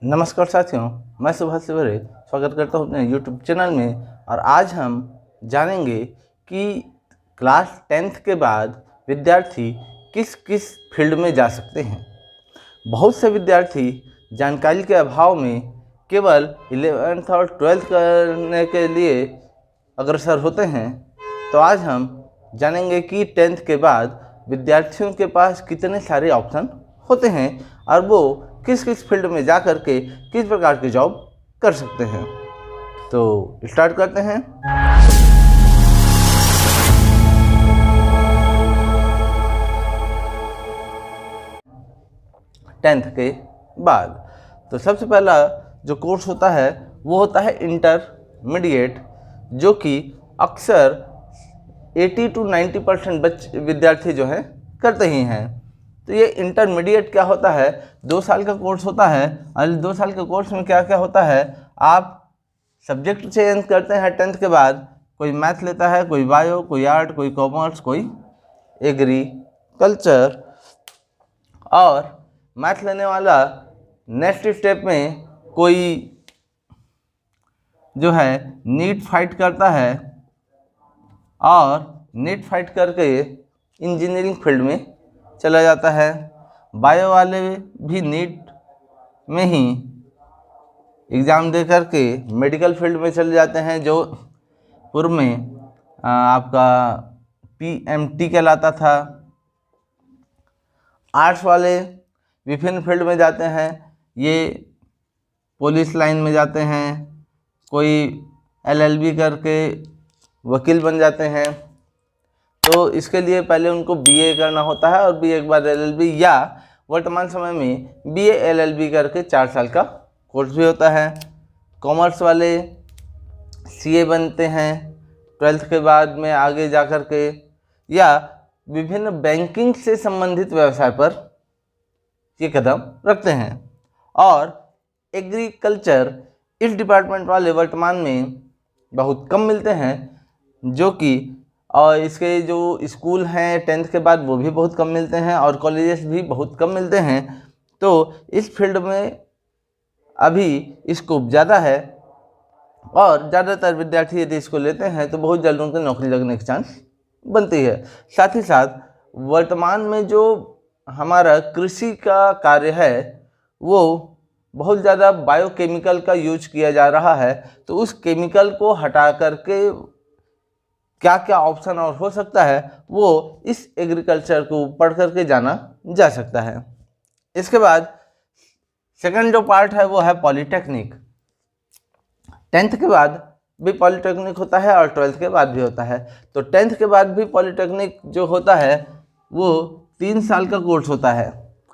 नमस्कार साथियों, मैं सुभाष सिवरे स्वागत करता हूं अपने YouTube चैनल में। और आज हम जानेंगे कि क्लास 10th के बाद विद्यार्थी किस किस फील्ड में जा सकते हैं। बहुत से विद्यार्थी जानकारी के अभाव में केवल 11th और 12th करने के लिए अग्रसर होते हैं। तो आज हम जानेंगे कि 10th के बाद विद्यार्थियों के पास कितने सारे ऑप्शन होते हैं और वो किस किस फील्ड में जा कर के किस प्रकार की जॉब कर सकते हैं। तो स्टार्ट करते हैं। 10th के बाद तो सबसे पहला जो कोर्स होता है वो होता है इंटरमीडिएट, जो कि अक्सर 80 to 90% विद्यार्थी जो हैं करते ही हैं। तो ये इंटरमीडिएट क्या होता है, 2 साल का कोर्स होता है। और 2 साल के कोर्स में क्या क्या होता है, आप सब्जेक्ट चेंज करते हैं 10th के बाद। कोई मैथ लेता है, कोई बायो, कोई आर्ट, कोई कॉमर्स, कोई एग्रीकल्चर। और मैथ लेने वाला नेक्स्ट स्टेप में कोई जो है नीट फाइट करता है और नीट फाइट करके इंजीनियरिंग फील्ड में चला जाता है। बायो वाले भी नीट में ही एग्ज़ाम दे करके मेडिकल फील्ड में चले जाते हैं, जो पूर्व में आपका PMT कहलाता था। आर्ट्स वाले विभिन्न फील्ड में जाते हैं, ये पुलिस लाइन में जाते हैं, कोई LLB करके वकील बन जाते हैं। तो इसके लिए पहले उनको BA करना होता है और BA के बाद LLB, या वर्तमान समय में BA LLB करके 4 साल का कोर्स भी होता है। कॉमर्स वाले CA बनते हैं 12th के बाद में आगे जा कर के, या विभिन्न बैंकिंग से संबंधित व्यवसाय पर ये कदम रखते हैं। और एग्रीकल्चर इस डिपार्टमेंट वाले वर्तमान में बहुत कम मिलते हैं, जो कि और इसके जो स्कूल हैं 10th के बाद वो भी बहुत कम मिलते हैं और कॉलेजेस भी बहुत कम मिलते हैं। तो इस फील्ड में अभी स्कोप ज़्यादा है और ज़्यादातर विद्यार्थी यदि इसको लेते हैं तो बहुत जल्द उनकी नौकरी लगने की चांस बनती है। साथ ही साथ वर्तमान में जो हमारा कृषि का कार्य है वो बहुत ज़्यादा बायोकेमिकल का यूज किया जा रहा है। तो उस केमिकल को हटा करके क्या क्या ऑप्शन और हो सकता है वो इस एग्रीकल्चर को पढ़ करके जाना जा सकता है। इसके बाद सेकंड जो पार्ट है वो है पॉलिटेक्निक। 10th के बाद भी पॉलिटेक्निक होता है और 12th के बाद भी होता है। तो 10th के बाद भी पॉलिटेक्निक जो होता है वो 3 साल का कोर्स होता है।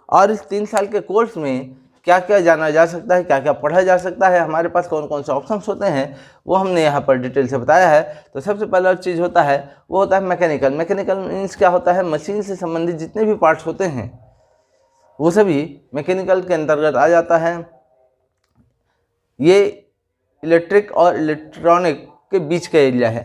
और इस 3 साल के कोर्स में क्या क्या जाना जा सकता है, क्या क्या पढ़ा जा सकता है, हमारे पास कौन कौन से ऑप्शंस होते हैं, वो हमने यहाँ पर डिटेल से बताया है। तो सबसे पहला चीज़ होता है वो होता है मैकेनिकल। मैकेनिकल मीन्स क्या होता है, मशीन से संबंधित जितने भी पार्ट्स होते हैं वो सभी मैकेनिकल के अंतर्गत आ जाता है। ये इलेक्ट्रिक और इलेक्ट्रॉनिक के बीच का एरिया है।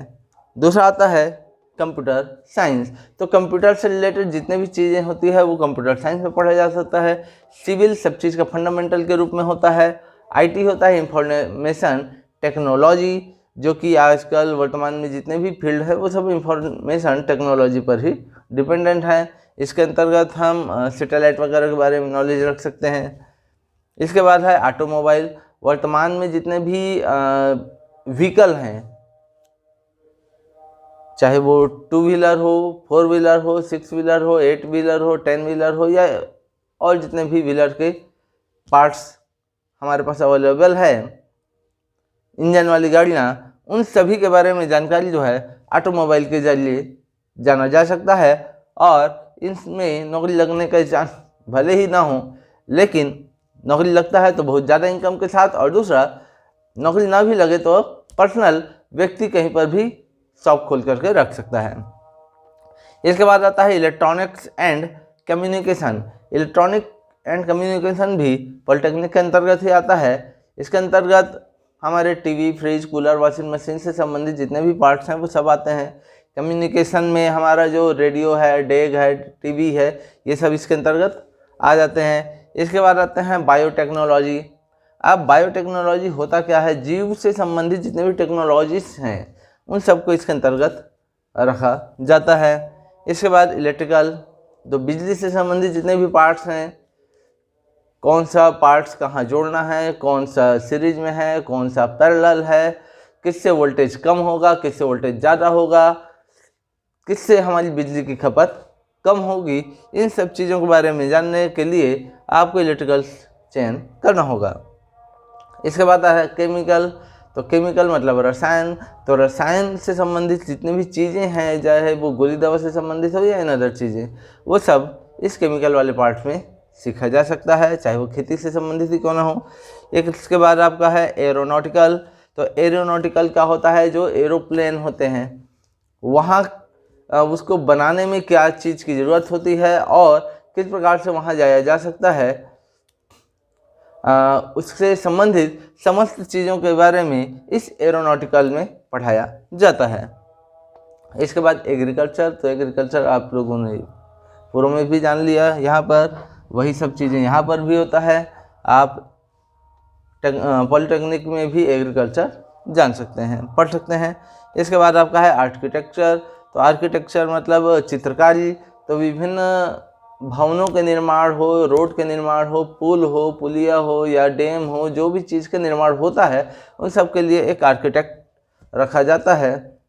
दूसरा आता है कंप्यूटर साइंस। तो कंप्यूटर से रिलेटेड जितने भी चीज़ें होती है वो कंप्यूटर साइंस में पढ़ा जा सकता है। सिविल सब चीज़ का फंडामेंटल के रूप में होता है। IT होता है इंफॉर्मेशन टेक्नोलॉजी, जो कि आजकल वर्तमान में जितने भी फील्ड है वो सब इंफॉर्मेशन टेक्नोलॉजी पर ही डिपेंडेंट है। इसके अंतर्गत हम सैटेलाइट वगैरह के बारे में नॉलेज रख सकते हैं। इसके बाद है ऑटोमोबाइल। वर्तमान में जितने भी व्हीकल हैं, चाहे वो 2 व्हीलर हो, 4 व्हीलर हो, 6 व्हीलर हो, 8 व्हीलर हो, 10 व्हीलर हो, या और जितने भी व्हीलर के पार्ट्स हमारे पास अवेलेबल है, इंजन वाली गाड़ियाँ, उन सभी के बारे में जानकारी जो है ऑटोमोबाइल के जरिए जाना जा सकता है। और इसमें नौकरी लगने का चांस भले ही ना हो, लेकिन नौकरी लगता है तो बहुत ज़्यादा इनकम के साथ। और दूसरा, नौकरी ना भी लगे तो पर्सनल व्यक्ति कहीं पर भी शॉप खोल करके रख सकता है। इसके बाद आता है electronics and communication. Electronic and communication भी पॉलिटेक्निक के अंतर्गत ही आता है। इसके अंतर्गत हमारे TV, fridge, cooler, washing machine से संबंधित जितने भी पार्ट्स हैं वो सब आते हैं। कम्युनिकेशन में हमारा जो रेडियो है, डेग है, टीवी है, ये सब इसके अंतर्गत आ जाते हैं। इसके बाद आते हैं बायोटेक्नोलॉजी। अब बायोटेक्नोलॉजी होता क्या है, जीव से संबंधित जितने भी टेक्नोलॉजीज हैं उन सबको इसके अंतर्गत रखा जाता है। इसके बाद इलेक्ट्रिकल, तो बिजली से संबंधित जितने भी पार्ट्स हैं, कौन सा पार्ट्स कहाँ जोड़ना है, कौन सा सीरीज में है, कौन सा पैरेलल है, किससे वोल्टेज कम होगा, किससे वोल्टेज ज़्यादा होगा, किससे हमारी बिजली की खपत कम होगी, इन सब चीज़ों के बारे में जानने के लिए आपको इलेक्ट्रिकल चयन करना होगा। इसके बाद है केमिकल, तो केमिकल मतलब रसायन, तो रसायन से संबंधित जितनी भी चीज़ें हैं, चाहे वो गोली दवा से संबंधित हो या इन अदर चीज़ें, वो सब इस केमिकल वाले पार्ट में सीखा जा सकता है, चाहे वो खेती से संबंधित ही क्यों ना हो। एक इसके बाद आपका है एरोनॉटिकल, तो एरोनॉटिकल क्या होता है, जो एरोप्लेन होते हैं वहाँ उसको बनाने में क्या चीज़ की ज़रूरत होती है और किस प्रकार से वहाँ जाया जा सकता है, उससे संबंधित समस्त चीज़ों के बारे में इस एरोनॉटिकल में पढ़ाया जाता है। इसके बाद एग्रीकल्चर, तो एग्रीकल्चर आप लोगों ने पूर्व में भी जान लिया, यहाँ पर वही सब चीज़ें यहाँ पर भी होता है। आप पॉलिटेक्निक में भी एग्रीकल्चर जान सकते हैं, पढ़ सकते हैं। इसके बाद आपका है आर्किटेक्चर, तो आर्किटेक्चर मतलब चित्रकारी, तो विभिन्न भवनों के निर्माण हो, रोड के निर्माण हो, पुल हो, पुलिया हो या डैम हो, जो भी चीज़ का निर्माण होता है उन सब के लिए एक आर्किटेक्ट रखा जाता है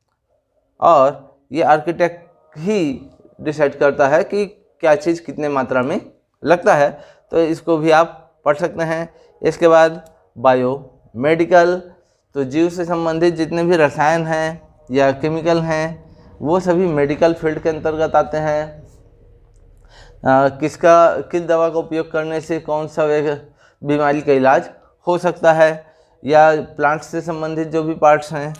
और ये आर्किटेक्ट ही डिसाइड करता है कि क्या चीज़ कितने मात्रा में लगता है, तो इसको भी आप पढ़ सकते हैं। इसके बाद बायो मेडिकल, तो जीव से संबंधित जितने भी रसायन हैं या केमिकल हैं वो सभी मेडिकल फील्ड के अंतर्गत आते हैं। किस दवा का उपयोग करने से कौन सा बीमारी का इलाज हो सकता है, या प्लांट्स से संबंधित जो भी पार्ट्स हैं।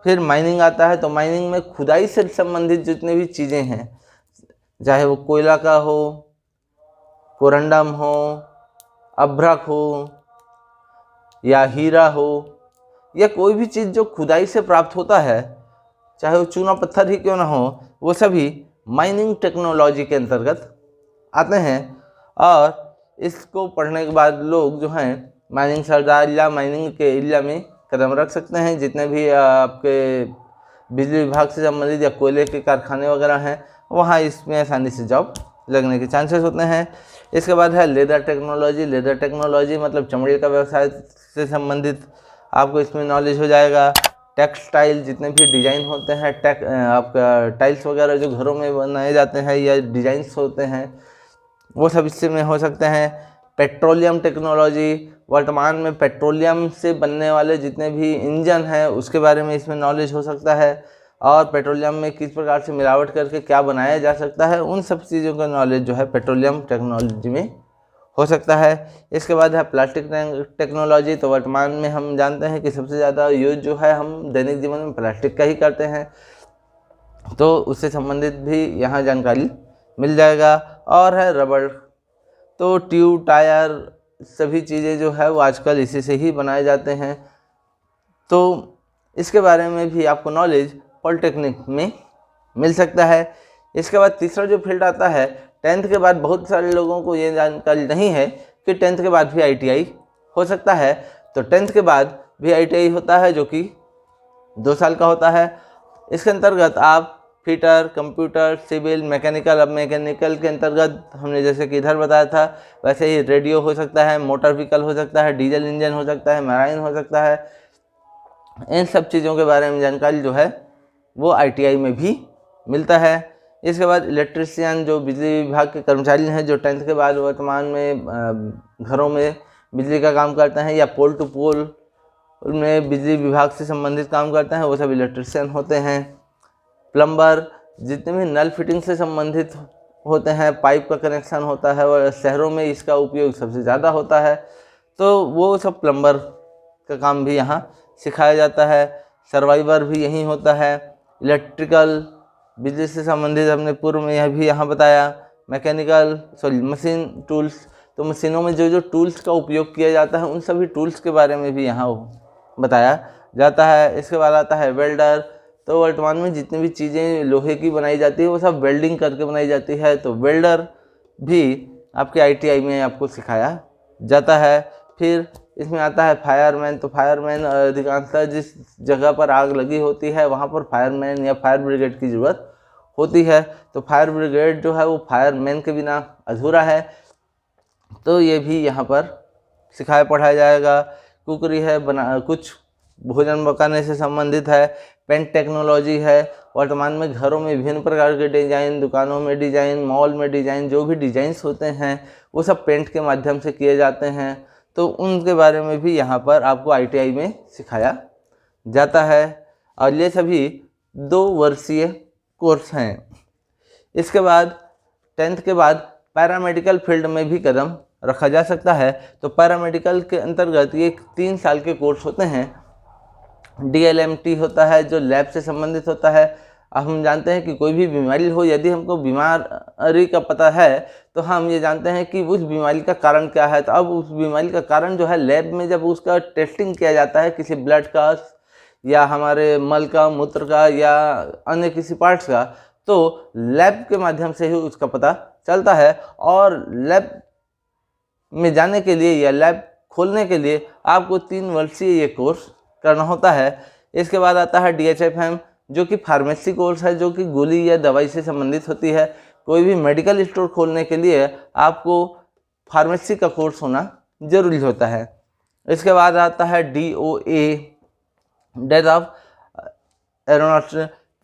फिर माइनिंग आता है, तो माइनिंग में खुदाई से संबंधित जितने भी चीज़ें हैं, चाहे वो कोयला का हो, कोरंडम हो, अभ्रक हो या हीरा हो, या कोई भी चीज़ जो खुदाई से प्राप्त होता है, चाहे वो चूना पत्थर ही क्यों ना हो, वो सभी माइनिंग टेक्नोलॉजी के अंतर्गत आते हैं। और इसको पढ़ने के बाद लोग जो हैं माइनिंग सरदार या माइनिंग के एरिया में कदम रख सकते हैं। जितने भी आपके बिजली विभाग से संबंधित या कोयले के कारखाने वगैरह हैं वहाँ इसमें आसानी से जॉब लगने के चांसेस होते हैं। इसके बाद है लेदर टेक्नोलॉजी, लेदर टेक्नोलॉजी मतलब चमड़े का व्यवसाय से संबंधित आपको इसमें नॉलेज हो जाएगा। टेक्सटाइल, जितने भी डिज़ाइन होते हैं, आपका टाइल्स वगैरह जो घरों में बनाए जाते हैं या डिज़ाइंस होते हैं वो सब इससे में हो सकते हैं। पेट्रोलियम टेक्नोलॉजी, वर्तमान में पेट्रोलियम से बनने वाले जितने भी इंजन हैं उसके बारे में इसमें नॉलेज हो सकता है, और पेट्रोलियम में किस प्रकार से मिलावट करके क्या बनाया जा सकता है, उन सब चीज़ों का नॉलेज जो है पेट्रोलियम टेक्नोलॉजी में हो सकता है। इसके बाद है प्लास्टिक टेक्नोलॉजी, तो वर्तमान में हम जानते हैं कि सबसे ज़्यादा यूज जो है हम दैनिक जीवन में प्लास्टिक का ही करते हैं, तो उससे संबंधित भी यहाँ जानकारी मिल जाएगा। और है रबड़, तो ट्यूब, टायर, सभी चीज़ें जो है वो आजकल इसी से ही बनाए जाते हैं, तो इसके बारे में भी आपको नॉलेज पॉलिटेक्निक में मिल सकता है। इसके बाद तीसरा जो फील्ड आता है, 10th के बाद बहुत सारे लोगों को ये जानकारी नहीं है कि 10th के बाद भी ITI हो सकता है। तो 10th के बाद भी ITI होता है जो कि 2 साल का होता है। इसके अंतर्गत आप फिटर, कंप्यूटर, सिविल, मैकेनिकल, अब मैकेनिकल के अंतर्गत हमने जैसे कि इधर बताया था वैसे ही रेडियो हो सकता है, मोटर व्हीकल हो सकता है, डीजल इंजन हो सकता है, मैराइन हो सकता है। इन सब चीज़ों के बारे में जानकारी जो है वो ITI में भी मिलता है। इसके बाद इलेक्ट्रीशियन, जो बिजली विभाग के कर्मचारी हैं जो 10th के बाद वर्तमान में घरों में बिजली का काम करते हैं या पोल टू पोल में बिजली विभाग से संबंधित काम करते हैं, वो सब इलेक्ट्रीशियन होते हैं। प्लम्बर, जितने भी नल फिटिंग से संबंधित होते हैं, पाइप का कनेक्शन होता है और शहरों में इसका उपयोग सबसे ज़्यादा होता है, तो वो सब प्लम्बर का काम भी यहाँ सिखाया जाता है। सर्वाइवर भी यहीं होता है। इलेक्ट्रिकल, बिजली से संबंधित हमने पूर्व में यह भी यहाँ बताया। मैकेनिकल, मशीन टूल्स, तो मशीनों में जो जो टूल्स का उपयोग किया जाता है उन सभी टूल्स के बारे में भी यहाँ बताया जाता है। इसके बाद आता है वेल्डर, तो वर्तमान में जितनी भी चीज़ें लोहे की बनाई जाती है वो सब वेल्डिंग करके बनाई जाती है, तो वेल्डर भी आपके ITI में आपको सिखाया जाता है। फिर इसमें आता है फायरमैन। तो फायरमैन अधिकांशतः जिस जगह पर आग लगी होती है वहाँ पर फायरमैन या फायर ब्रिगेड की ज़रूरत होती है। तो फायर ब्रिगेड जो है वो फायरमैन के बिना अधूरा है। तो ये भी यहाँ पर सिखाया पढ़ाया जाएगा। कुकरी है, कुछ भोजन पकाने से संबंधित है। पेंट टेक्नोलॉजी है, वर्तमान में घरों में विभिन्न प्रकार के डिज़ाइन, दुकानों में डिज़ाइन, मॉल में डिज़ाइन, जो भी डिज़ाइंस होते हैं वो सब पेंट के माध्यम से किए जाते हैं। तो उनके बारे में भी यहाँ पर आपको ITI में सिखाया जाता है। और ये सभी 2 वर्षीय कोर्स हैं। इसके बाद 10th के बाद पैरामेडिकल फील्ड में भी कदम रखा जा सकता है। तो पैरामेडिकल के अंतर्गत ये 3 साल के कोर्स होते हैं। DLMT होता है जो लैब से संबंधित होता है। अब हम जानते हैं कि कोई भी बीमारी हो, यदि हमको बीमारी का पता है तो हम ये जानते हैं कि उस बीमारी का कारण क्या है। तो अब उस बीमारी का कारण जो है लैब में जब उसका टेस्टिंग किया जाता है, किसी ब्लड का या हमारे मल का, मूत्र का या अन्य किसी पार्ट्स का, तो लैब के माध्यम से ही उसका पता चलता है। और लैब में जाने के लिए या लैब खोलने के लिए आपको 3 वर्षीय ये कोर्स करना होता है। इसके बाद आता है DHFM जो कि फार्मेसी कोर्स है, जो कि गोली या दवाई से संबंधित होती है। कोई भी मेडिकल स्टोर खोलने के लिए आपको फार्मेसी का कोर्स होना जरूरी होता है। इसके बाद आता है DOA, डेथ ऑफ एरोनॉट्स।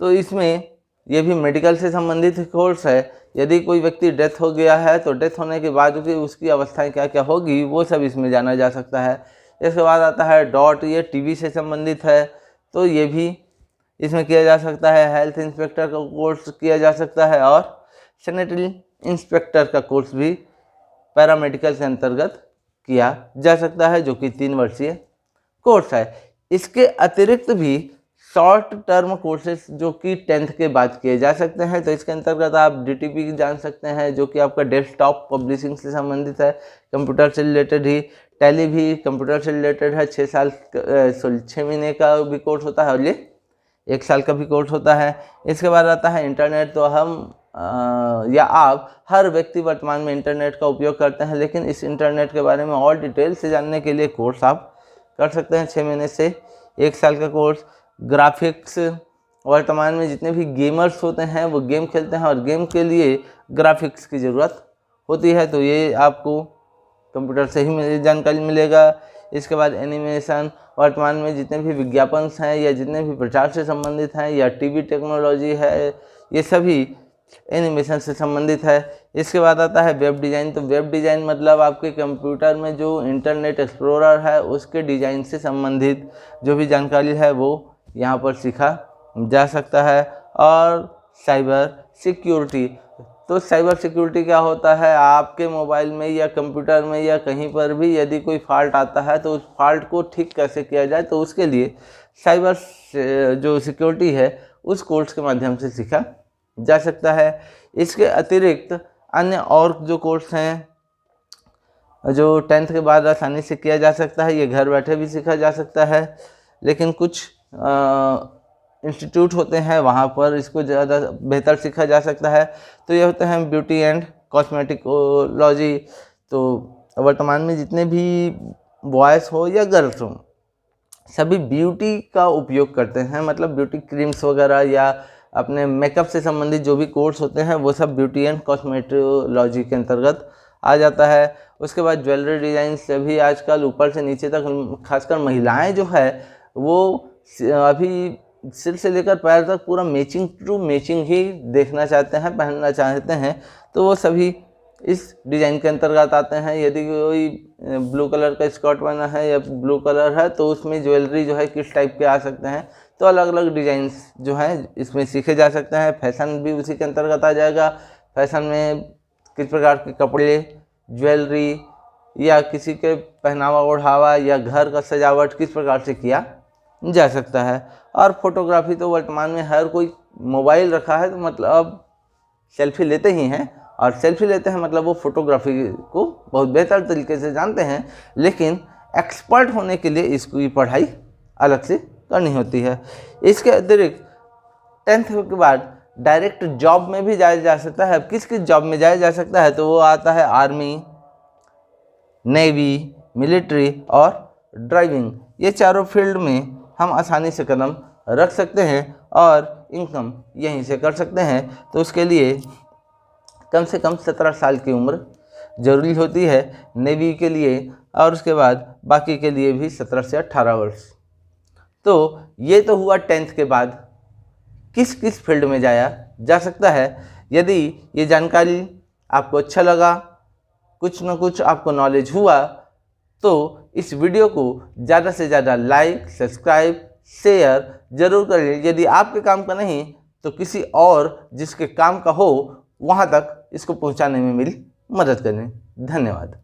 तो इसमें ये भी मेडिकल से संबंधित कोर्स है। यदि कोई व्यक्ति डेथ हो गया है तो डेथ होने के बाद उसकी अवस्थाएं क्या क्या होगी वो सब इसमें जाना जा सकता है। इसके बाद आता है डॉट, ये टीबी से संबंधित है, तो ये भी इसमें किया जा सकता है। हेल्थ इंस्पेक्टर का कोर्स किया जा सकता है और सैनिटरी इंस्पेक्टर का कोर्स भी पैरामेडिकल के अंतर्गत किया जा सकता है, जो कि 3 वर्षीय कोर्स है। इसके अतिरिक्त भी शॉर्ट टर्म कोर्सेज जो कि 10th के बाद किए जा सकते हैं। तो इसके अंतर्गत आप DTP जान सकते हैं जो कि आपका डेस्कटॉप पब्लिशिंग से संबंधित है, कंप्यूटर से रिलेटेड ही। टैली भी कंप्यूटर से रिलेटेड है, 6 महीने का भी कोर्स होता है और ये 1 साल का भी कोर्स होता है। इसके बाद आता है इंटरनेट। तो हम या आप हर व्यक्ति वर्तमान में इंटरनेट का उपयोग करते हैं, लेकिन इस इंटरनेट के बारे में और डिटेल से जानने के लिए कोर्स आप कर सकते हैं, 6 महीने से 1 साल का कोर्स। ग्राफिक्स, वर्तमान में जितने भी गेमर्स होते हैं वो गेम खेलते हैं और गेम के लिए ग्राफिक्स की ज़रूरत होती है, तो ये आपको कंप्यूटर से ही जानकारी मिलेगा। इसके बाद एनिमेशन, वर्तमान में जितने भी विज्ञापन हैं या जितने भी प्रचार से संबंधित हैं या टीवी टेक्नोलॉजी है, ये सभी एनिमेशन से संबंधित है। इसके बाद आता है वेब डिज़ाइन। तो वेब डिज़ाइन मतलब आपके कंप्यूटर में जो इंटरनेट एक्सप्लोरर है उसके डिज़ाइन से संबंधित जो भी जानकारी है वो यहाँ पर सीखा जा सकता है। और साइबर सिक्योरिटी, तो साइबर सिक्योरिटी क्या होता है, आपके मोबाइल में या कंप्यूटर में या कहीं पर भी यदि कोई फॉल्ट आता है तो उस फॉल्ट को ठीक कैसे किया जाए, तो उसके लिए साइबर जो सिक्योरिटी है उस कोर्स के माध्यम से सीखा जा सकता है। इसके अतिरिक्त अन्य और जो कोर्स हैं जो 10th के बाद आसानी से किया जा सकता है, ये घर बैठे भी सीखा जा सकता है, लेकिन कुछ इंस्टीट्यूट होते हैं वहाँ पर इसको ज़्यादा बेहतर सीखा जा सकता है। तो ये होते हैं ब्यूटी एंड कॉस्मेटिकोलॉजी। तो वर्तमान में जितने भी बॉयज़ हो या गर्ल्स हो सभी ब्यूटी का उपयोग करते हैं, मतलब ब्यूटी क्रीम्स वगैरह या अपने मेकअप से संबंधित जो भी कोर्स होते हैं वो सब ब्यूटी एंड कॉस्मेटोलॉजी के अंतर्गत आ जाता है। उसके बाद ज्वेलरी डिज़ाइन से भी आजकल ऊपर से नीचे तक खासकर महिलाएं जो है वो अभी सिर से लेकर पैर तक पूरा मैचिंग टू मैचिंग ही देखना चाहते हैं, पहनना चाहते हैं, तो वो सभी इस डिज़ाइन के अंतर्गत आते हैं। यदि कोई ब्लू कलर का स्कर्ट पहना है या ब्लू कलर है तो उसमें ज्वेलरी जो है किस टाइप के आ सकते हैं, तो अलग अलग डिज़ाइंस जो हैं इसमें सीखे जा सकते हैं। फैशन भी उसी के अंतर्गत आ जाएगा। फैशन में किस प्रकार के कपड़े, ज्वेलरी या किसी के पहनावा ओढ़ावा या घर का सजावट किस प्रकार से किया जा सकता है। और फोटोग्राफी तो वर्तमान में हर कोई मोबाइल रखा है तो मतलब सेल्फी लेते ही हैं, और सेल्फी लेते हैं मतलब वो फोटोग्राफी को बहुत बेहतर तरीके से जानते हैं, लेकिन एक्सपर्ट होने के लिए इसकी पढ़ाई अलग से करनी होती है। इसके अतिरिक्त 10th के बाद डायरेक्ट जॉब में भी जाया जा सकता है। अब किस किस जॉब में जाया जा सकता है, तो वो आता है आर्मी, नेवी, मिलिट्री और ड्राइविंग। ये चारों फील्ड में हम आसानी से कदम रख सकते हैं और इनकम यहीं से कर सकते हैं। तो उसके लिए कम से कम 17 साल की उम्र ज़रूरी होती है नेवी के लिए, और उसके बाद बाकी के लिए भी 17 से 18 वर्ष। तो ये तो हुआ 10th के बाद किस किस फील्ड में जाया जा सकता है। यदि ये जानकारी आपको अच्छा लगा, कुछ न कुछ आपको नॉलेज हुआ, तो इस वीडियो को ज़्यादा से ज़्यादा लाइक, सब्सक्राइब, शेयर ज़रूर करें। यदि आपके काम का नहीं तो किसी और जिसके काम का हो वहाँ तक इसको पहुँचाने में मेरी मदद करें। धन्यवाद।